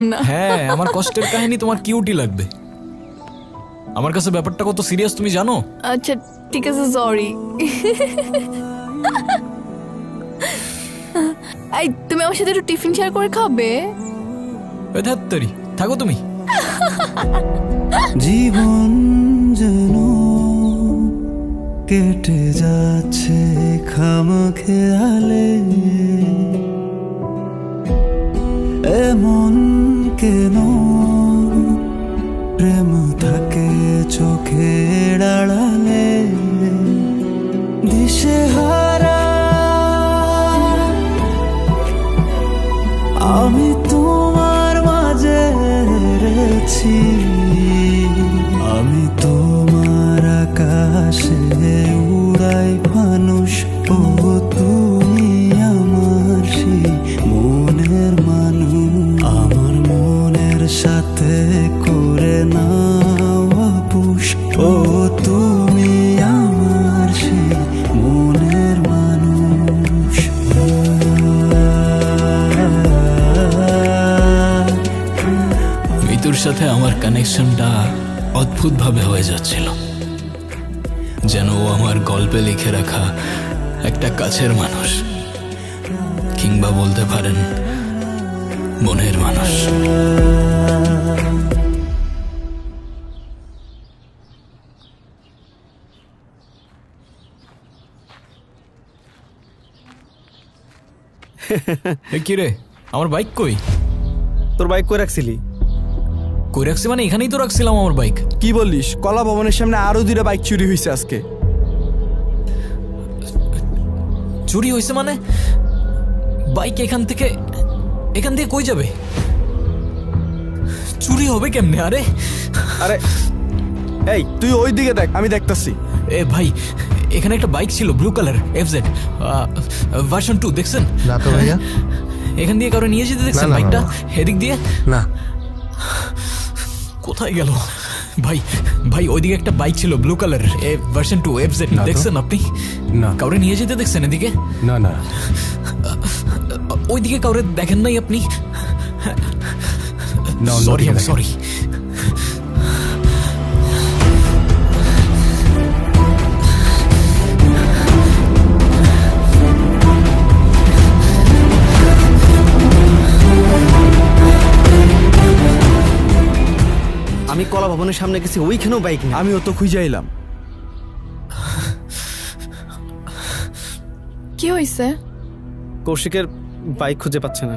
না। হ্যাঁ, আমার কষ্টের কাহিনী তোমার কিউটি লাগবে। আমার কাছে ব্যাপারটা কত সিরিয়াস তুমি জানো? আচ্ছা ঠিক আছে, সরি। এই তুমি আমার সাথে একটু টিফিন শেয়ার করে খাবে? ওই ধ্যাত্তেরি, থাকো তুমি। জীবন যেন কেটে যাচ্ছে খামখেয়ালে, এমন কেন প্রেম থাকে চোখের আড়ালে, দিশেহারা আমি তোমার মাঝে রয়েছি, আমি তোমার আকাশে উড়াই ফানুষ, ও তুমি আমার সেই মনের মানুষ, আমার মনের সাথে করে নাও আপুস, ও তুমি আমার সেই মনের মানুষ। মিতুর সাথে আমার কানেকশনটা অদ্ভুতভাবে হয়ে যাচ্ছিল, যেন ও আমার গল্পে লিখে রাখা একটা কাছের মানুষ, কিংবা বলতে পারেন মনের মানুষ। কি রে, আমার বাইক কই? তোর বাইক কই রাখছিলি? কই রাখছি মানে এখানেই তো রাখছিলাম আমার বাইক। কি বললিস? কলা ভবনের সামনে আরো 2টা বাইক চুরি হয়েছে আজকে। চুরি হয়েছে মানে? বাইক এখান থেকে কই যাবে? চুরি হবে কেমনে? আরে আরে এই তুই ওই দিকে দেখ, আমি দেখতাছি। এ ভাই, এখানে একটা বাইক ছিল ব্লু কালার এফজেড ভার্সন 2, দেখছেন? না তো ভাইয়া, এখান দিয়ে কারো নিয়ে যেতে দেখছেন না, না, বাইকটা? না। এদিক দিয়ে না কোথায় গেল? ভাই ভাই, ওইদিকে একটা বাইক ছিল ব্লু কালার ভার্সন 2 এফজেড, না তো। দেখছেন আপনি? না কাউরে নিয়ে যেতে দেখছেন এদিকে? না না ওইদিকে কাউরে দেখেন নাই আপনি? না, সরি, অন্যদিকে দেখেন। সরি। আমি কলা ভবনের সামনে গেছি, ওইখানেও বাইক নেই। আমিও তো খুঁজে এলাম। কি হয়েছে? কৌশিকের বাইক খুঁজে পাচ্ছে না।